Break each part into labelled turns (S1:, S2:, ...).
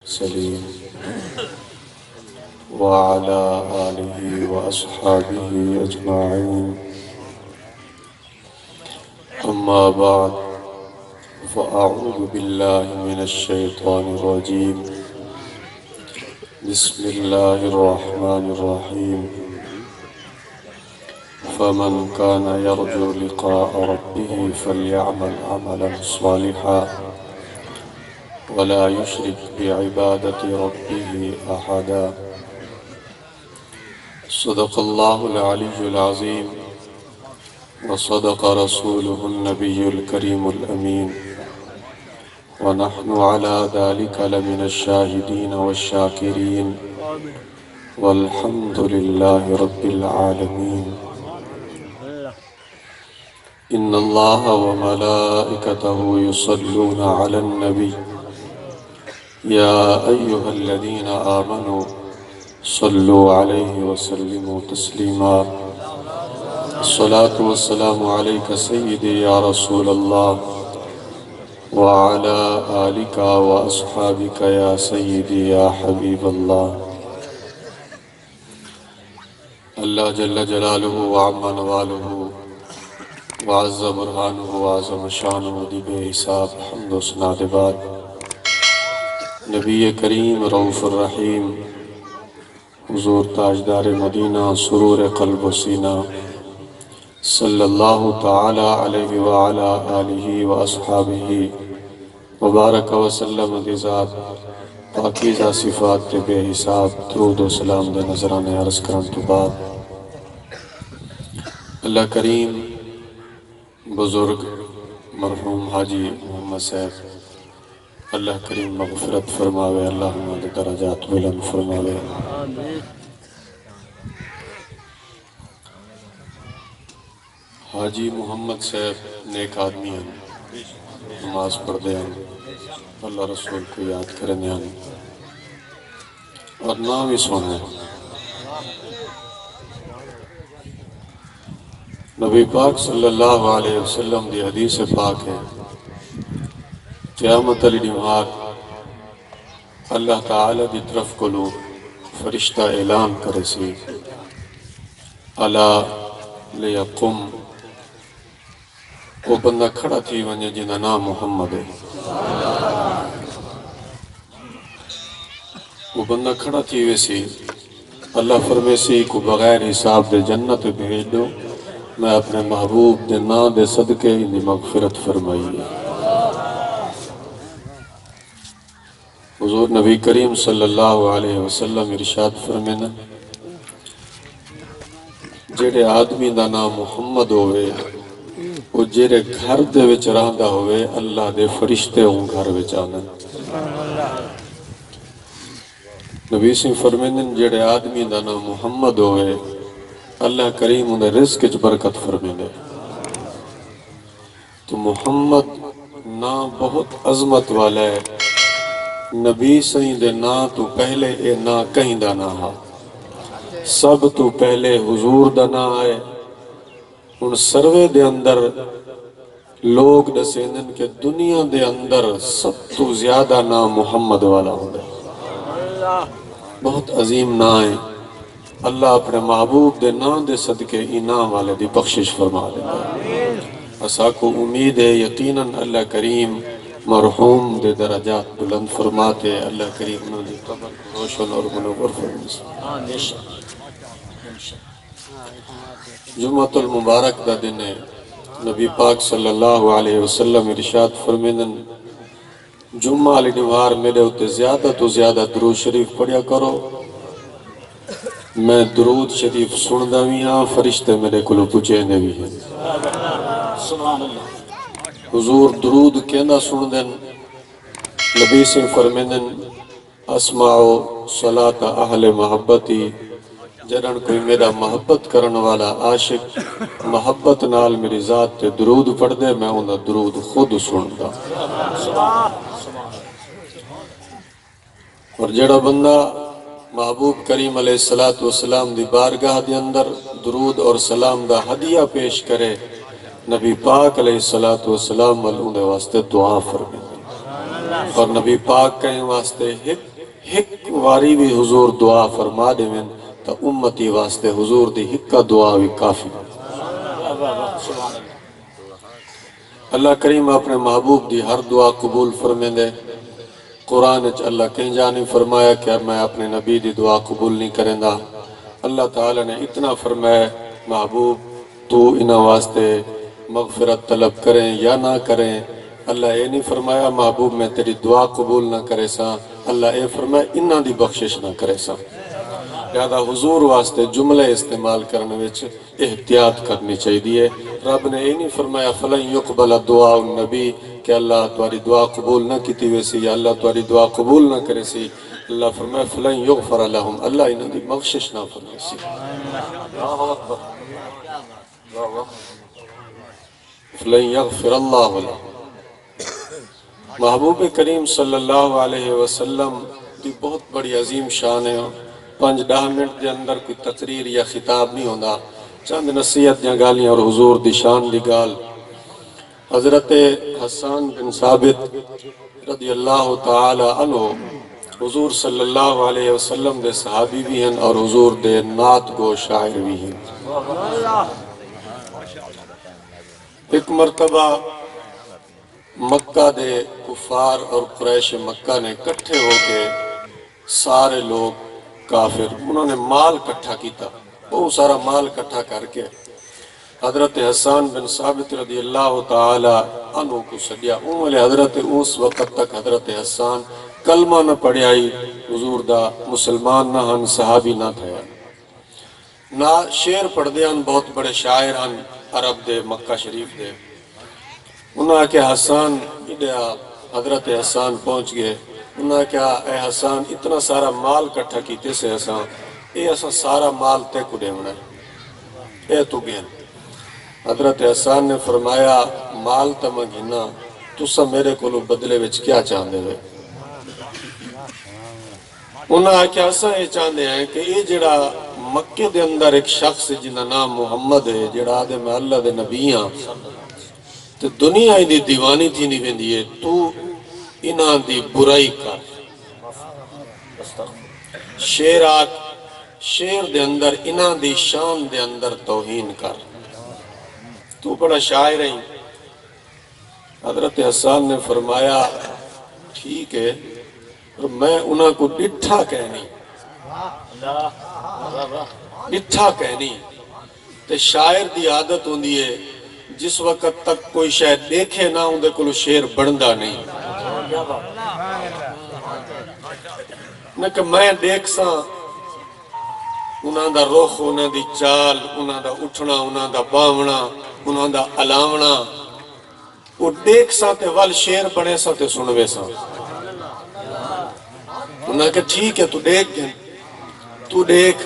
S1: سليم وعلى آله وأصحابه أجمعين. أما بعد، فأعوذ بالله من الشيطان الرجيم. بسم الله الرحمن الرحيم. فمن كان يرجو لقاء ربه فليعمل عملا صالحا ولا يشرك بعبادة ربه أحدا. صدق الله العلي العظيم وصدق رسوله النبي الكريم الأمين، ونحن على ذلك لمن الشاهدين والشاكرين، والحمد لله رب العالمين. إن الله وملائكته يصلون على النبي يا أيها الذين آمنوا صلوا عليه وسلموا تسليما. الصلاة والسلام عليك سيدي يا رسول الله، وعلى آلك وأصحابك يا سيدي يا حبيب الله. اللہ جل جلالہ وعم نوالہ وعز برہانہ وعظم شانہ دی بے حساب حمد و ثنا دے بعد، نبی کریم رؤوف الرحیم حضور تاجدار مدینہ سرور قلب و سینہ صلی اللہ تعالی علیہ وعلا آلہ واصحابہ وبارک وسلم دی ذات پاکیزہ صفات تے بے حساب درود و سلام دے نظرانے عرض کرن تو بعد، اللہ کریم بزرگ مرحوم حاجی محمد صاحب اللہ کریم مغفرت فرماوے، اللہ ہمارے درجات بلند فرماوے۔ حاجی محمد صاحب نیک آدمی ہیں، نماز پڑھتے ہیں، اللہ رسول کو یاد کرنے ہیں اور نام ہی سونے ہیں۔ نبی پاک صلی اللہ علیہ وسلم دی حدیث پاک ہے، قیامت علی نمار اللہ تعالی دی طرف کو لو فرشتہ اعلان کرے سی، الا لیقم، وہ بندہ کھڑا تھی ونجے جنہ نام محمد ہے، وہ بندہ کھڑا تھی ویسی اللہ فرمے سی کو بغیر حساب دے جنت بھیج دو، میں اپنے محبوب دے نا دے صدقے اندی مغفرت فرمائی ہے۔ حضور نبی کریم صلی اللہ علیہ وسلم ارشاد فرمینا، جیڑے آدمی دا نام محمد ہوئے وہ جیڑے گھر دے وچ رہندا ہوئے اللہ دے فرشتے ہوں گھر وچ آنن۔ نبی سے فرمینا جیڑے آدمی دا نام محمد ہوئے اللہ کریم انہیں رزق وچ برکت فرمینے۔ تو محمد نام بہت عظمت والا ہے، نبی سہیں دے نا تو پہلے اے نا کہیں دا نا ہا، سب تو پہلے حضور دا نا آئے۔ ان سروے دے اندر لوگ دسیندن کہ دنیا دے اندر سب تو زیادہ نا محمد والا ہوں گا، بہت عظیم نا ہے۔ اللہ اپنے محبوب دے نا دے صدقے انعام والے دی بخشش فرما دیتا ہے۔ اسا کو امید ہے یقیناً اللہ کریم مرحوم دے درجات بلند فرماتے، اللہ کریم انہوں نے قبر روشن اور منور فرماتے۔ جمعۃ المبارک دا دن ہے، نبی پاک صلی اللہ علیہ وسلم ارشاد فرمیدن، جمعہ علی نوار میرے ہوتے زیادہ تو زیادہ درود شریف پڑھیا کرو، میں درود شریف سندہ بھی ہاں، فرشتے میرے کلو پوچھے نے بھی ہیں۔ حضور درود کہنا سندن، نبی سے فرمیدن، اسمعو صلاة اہل محبتی، جنن کوئی میرا محبت کرن والا عاشق محبت نال میری ذات تے درود پڑھ دے، میں انہا درود خود سندا۔ اور جڑا بندہ محبوب کریم علیہ السلام دی بارگاہ دے اندر درود اور سلام دا ہدیہ پیش کرے، نبی پاک علیہ السلام ملعون واسطے دعا فرمائے، اور نبی پاک کہیں واسطے ایک ایک واری بھی حضور دعا فرما دے من تا امتی واسطے حضور دی ہکا دعا بھی کافی۔ اللہ کریم اپنے محبوب دی ہر دعا قبول فرمیں دے۔ قرآن اچ اللہ کہیں جانی فرمایا کہ میں اپنے نبی دی دعا قبول نہیں کریں دا۔ اللہ تعالیٰ نے اتنا فرمایا محبوب تو انہاں واسطے مغفرت طلب کریں یا نہ کریں، اللہ اے نہیں فرمایا محبوب میں تیری دعا قبول نہ کرے سا، اللہ اے فرمایا انہاں دی بخشش نہ کرے سا۔ لہذا حضور واسطے جملے استعمال کرنے وچ احتیاط کرنی چاہیے۔ رب نے یہ نہیں فرمایا فلن یقبل دعا النبی کہ اللہ تمہاری دعا قبول نہ کیتی ویسی یا اللہ تمہاری دعا قبول نہ کرے سی، اللہ فرمایا فلن یغفر لہم، اللہ انہوں دی بخشش نہ فرمائے سی۔ فلن یغفر اللہ لہم۔ محبوب کریم صلی اللہ علیہ وسلم دی بہت بڑی عظیم شان ہے۔ 5-10 منٹ دے اندر کوئی تقریر یا خطاب نہیں ہوندہ، چند نصیحت یا گالیاں اور حضور دی شان دی گال۔ حضرت حسان بن ثابت رضی اللہ تعالی عنہ حضور صلی اللہ علیہ وسلم دے صحابی بھی ہیں اور حضور دے نعت گو شاعر بھی ہیں۔ ایک مرتبہ مکہ دے کفار اور قریش مکہ نے کٹھے ہو کے سارے لوگ کافر انہوں نے مال کٹھا کیتا، بہت سارا مال کٹھا کر کے حضرت حسان بن ثابت رضی اللہ تعالی عنہ کو سدیا۔ حضرت اس وقت تک حضرت حسان کلمہ نہ پڑھائی، حضور دا مسلمان نہ ہن، صحابی نہ تھا نہ شعر پڑھ دے ہن، بہت بڑے شاعر ہن عرب دے مکہ شریف دے۔ انہوں نے کہا حسان ادھا حضرت حسان پہنچ گئے، انہوں نے کہا اے حسان اتنا سارا مال کٹھا کیتے سے حسان اے ایسا سارا مال تے کو دے ہونا ہے، اے تو گین۔ حضرت حسان نے فرمایا مال تا میں گھنا، تو سا میرے کو بدلے وچ کیا چاہندے ہوئے؟ انہوں نے کہا ایسا یہ چاہندے ہیں کہ یہ جڑا مکہ دے اندر ایک شخص جنہ نام محمد ہے، جڑا آدھے میں اللہ دے نبیاں تو دنیا ہی دی دیوانی تھی نہیں ویندی ہے، تو انہاں دی برائی کر، شیرات شیر دے اندر انہاں دی شان دے اندر توہین کر، تو بڑا شاعر ہیں۔ حضرت حسان نے فرمایا ٹھیک ہے، میں انہاں کو ڈٹھا کہنی تے شاعر دی عادت ہوندی ہے جس وقت تک کوئی شاید دیکھے نہ ہوندے کو شعر بڑھندا نہیں، نہ کہ میں دیکھ سا انہاں دا رخ، انہاں دی چال، انہاں دا اٹھنا، انہاں دا باونا، انہاں دا علاونا، وہ دیکھ سا تے وال شعر بڑھے سا تے سنوے سا۔ انہاں کہ ٹھیک ہے تو دیکھ گئے، تو دیکھ،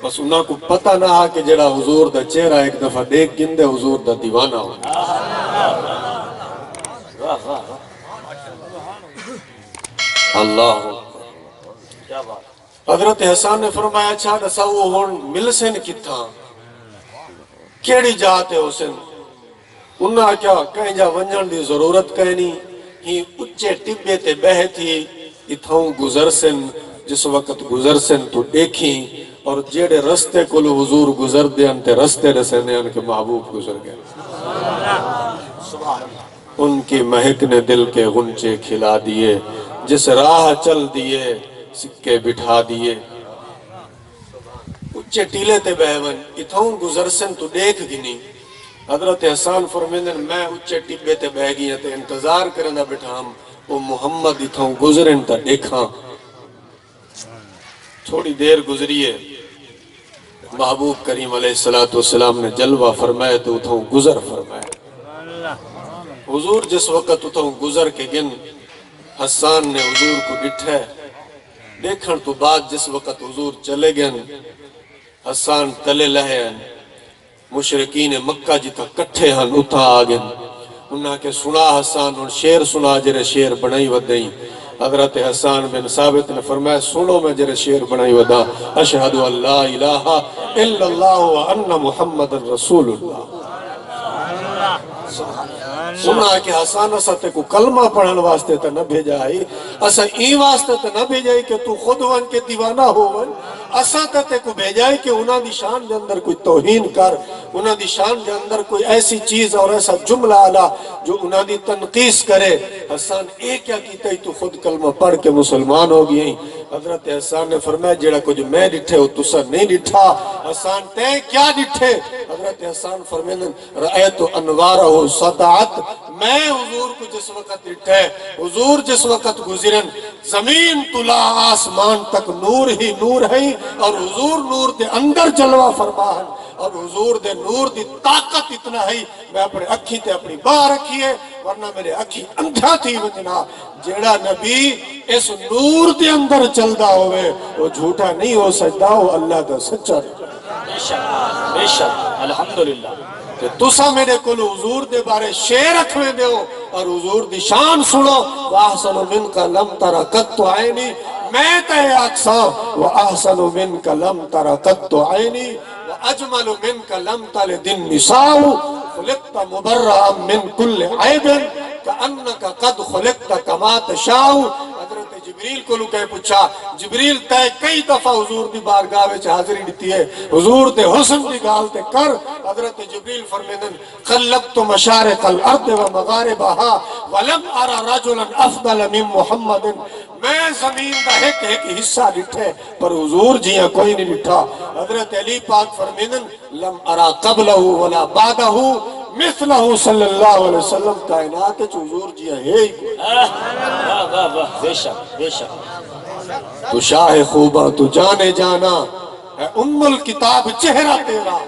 S1: بس انہاں کو پتہ نہ ہا کہ جڑا حضور دا چہرہ ایک دفعہ دیکھ گندے حضور دا دیوانہ ہو۔ اللہ حضرت حسان نے فرمایا اچھا دسا وہ ہون مل سن کتھا کیڑی جات ہے حسن؟ انہاں کیا کہیں جا ونجن دی ضرورت کہنی ہی اچھے ٹبے تے بہے تھی اتھاؤں گزر سن، جس وقت گزر سن تو دیکھیں اور جیڑے رستے کو حضور گزر دے انتے رستے رسے ان کے محبوب گزر گئے، ان کی مہک نے دل کے غنچے کھلا دیے، جس راہ چل دیے سکے بٹھا دیے، اچھے ٹیلے تے بہون اتھاؤں گزر سن تو دیکھ گنی۔ حضرت حسان فرمیندن میں اچھے ٹبے تے بہ گئی تے انتظار کرنا بٹھام وہ محمد اتھاؤں گزرن تا دیکھاں۔ تھوڑی دیر گزریے، محبوب کریم علیہ السلام نے جلوہ فرمائے تو اتھاؤں گزر فرمائے۔ حضور جس وقت اتھاؤں گزر کے گن حسان نے حضور کو ڈٹھے دیکھن تو بعد جس وقت حضور چلے گئن حسان تلے لہے ہیں، مشرقین مکہ جتا کٹھے ہن اتھا آگئن، انہاں کے سنا حسان اور شیر سنا جرے شیر بنائی ودائیں۔ حضرت حسان بن ثابت نے فرمایا سنو میں جرے شیر بنائی ودا اشہد اللہ الہ الا اللہ وان محمد رسول اللہ۔ سنا کہ حسان اسا تے کو کلمہ پڑھن واسطے تے نہ بھیجائی، اسا این واسطے تے نہ بھیجائی کہ تو خود ون کے دیوانہ ہو ون، اسا تے کو بھیجائی کہ انہاں دی شان دے اندر کوئی توہین کر، انہاں دی شان دے اندر کوئی ایسی چیز اور ایسا جملہ آلا جو انہاں دی تنقیص کرے۔ حسان ایک کیا کیتا ہی تو خود کلمہ پڑھ کے مسلمان ہو گئی۔ حضرت حسان نے فرمایا جیڑا کچھ میں ڈٹھے ہو تسا نہیں ڈٹھا۔ حسان تے کیا ڈٹھے؟ حضرت حسان فرمیدن رأیت انوارہ سطعت، میں حضور کو جس وقت ڈٹھے، حضور جس وقت گزرن زمین تلا آسمان تک نور ہی نور ہے، اور حضور نور دے اندر جلوہ فرماہن، اور حضور دے نور دی طاقت اتنا ہے میں اپنے اکھی تے اپنی باہ رکھی ہے ورنہ میرے اکھی اندھا تھی وجنا۔ جیڑا نبی اس نور دے اندر چلدا ہوئے وہ جھوٹا نہیں ہو سکتا، وہ اللہ دا سچا ہے۔
S2: بے شک الحمدللہ۔
S1: کہ تسا میرے کل حضور دے بارے شعر رکھویں دیو اور حضور دی شان سنو۔ وَأَحْسَنُ مِنْكَ لَمْ تَرَ قَطُّ عَيْنِي، میں تے اقصا وَأَحْسَنُ مِنْكَ لَمْ تَرَ قَطُّ عَيْنِي وَأَجْمَلُ مِنْكَ لَمْ تَلِدِ النِّسَاءُ خُلِقْتَ مُبَرَّأً مِنْ كُلِّ عَيْبٍ كَأَنَّكَ قَدْ خُلِقْتَ كَمَا تَشَاءُ۔ حضرت جبریل کو لکھے پوچھا، جبریل تے کئی دفعہ حضور دی بارگاہ وچ حاضری دیتی ہے، حضور دے حسن دی گال تے کر۔ حضرت جبریل فرمیدن خلقت مشارق الارض و مغاربہا ولم ارى رجلا افضل من محمد، میں زمین دا ایک حصہ ڈٹھے پر حضور جیاں کوئی نہیں ڈٹھا۔ حضرت علی پاک فرمیدن لم ارى قبلہ ولا بعدہ مثلہ صلی اللہ علیہ وسلم، کائنات ہے حضور جیاں ہے ہی کوئی۔
S2: واہ واہ واہ، بے شک بے شک۔
S1: تو شاہ خوبہ تو جانے جانا ہے، ام الکتاب چہرہ تیرا،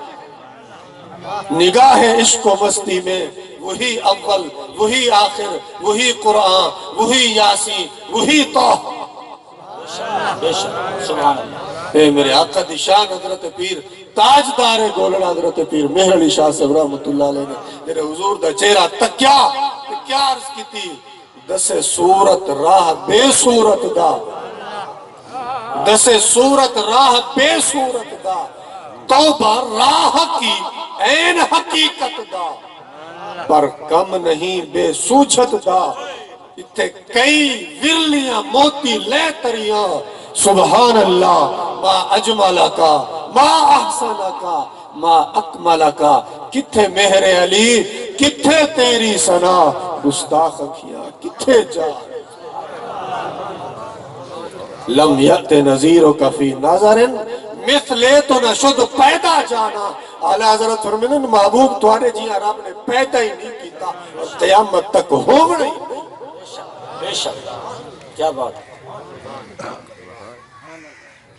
S1: نگاہ عشق و مستی میں وہی اول وہی آخر وہی قرآن وہی یاسین وہی توح۔
S2: بے شک سبحان اللہ۔
S1: اے میرے آقا دی شان حضرت پیر تاجدار گولڑا حضرت پیر مہر علی شاہ صاحب رحمت اللہ علیہ نے میرے حضور دا چہرہ تکیا عرض کی تھی، دسے صورت راہ بے صورت دا، دسے صورت راہ بے صورت دا، توبہ راہ کی این حقیقت دا، پر کم نہیں بے سوچت دا، اتھے کئی ورلیاں موتی لے تریاں، سبحان اللہ ما اجملہ کا ما احسنہ کا ما اکملہ کا، کتھے مہر علی کتھے تیری ثنا، گستاخ کیا کتھے جا، لم یأت نظیرک فی نظر مثلے تو نہ شد پیدا جانا۔ اعلیٰ حضرت فرمینن محبوب توانے جیاں رب نے پیدا ہی نہیں کیتا اور قیامت تک ہوگا ہی نہیں۔
S2: بے شک کیا بات۔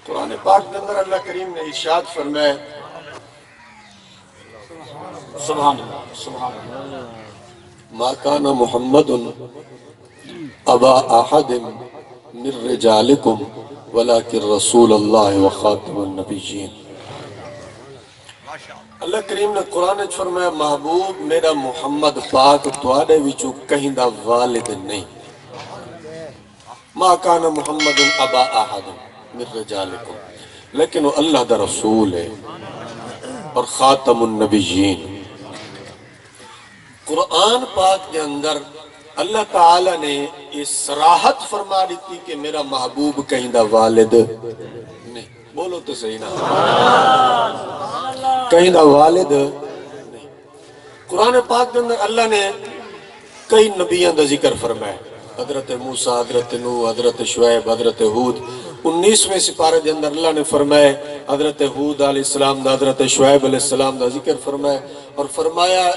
S1: قرآن پاک کے اندر اللہ کریم نے ارشاد فرمایا
S2: سبحان اللہ سبحان اللہ۔
S1: ما کان محمد ابا احد من رجالکم ولکن رسول اللہ وخاتم النبیین۔ اللہ کریم نے قرآن فرمایا محبوب میرا محمد پاک تواڈے وچوں کہیں دا والد نہیں، ما کان محمد ابا احد من رجالکم، لیکن وہ اللہ دا رسول ہے اور خاتم النبیین۔ قرآن پاک کے اندر اللہ تعالیٰ نے اس صراحت فرما دیتی کہ میرا محبوب کہیں دا والد نہیں، بولو تو صحیح نا، کہیں دا والد نہیں۔ قرآن پاک کے اندر اللہ نے کئی نبیان دا ذکر فرمایا، حضرت موسیٰ، حضرت نوح، حضرت شعیب، حضرت ہود۔ 19ویں سپارے دے اندر اللہ نے فرمایا حضرت ہود علیہ السلام دا، حضرت شعیب علیہ السلام دا ذکر فرمایا، اور فرمایا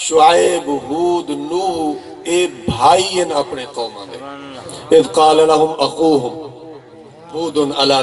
S1: شعیب، ہود، نوح اے بھائی ہیں اپنے قومہ دے، اذ قال لهم اخوهم ہود الا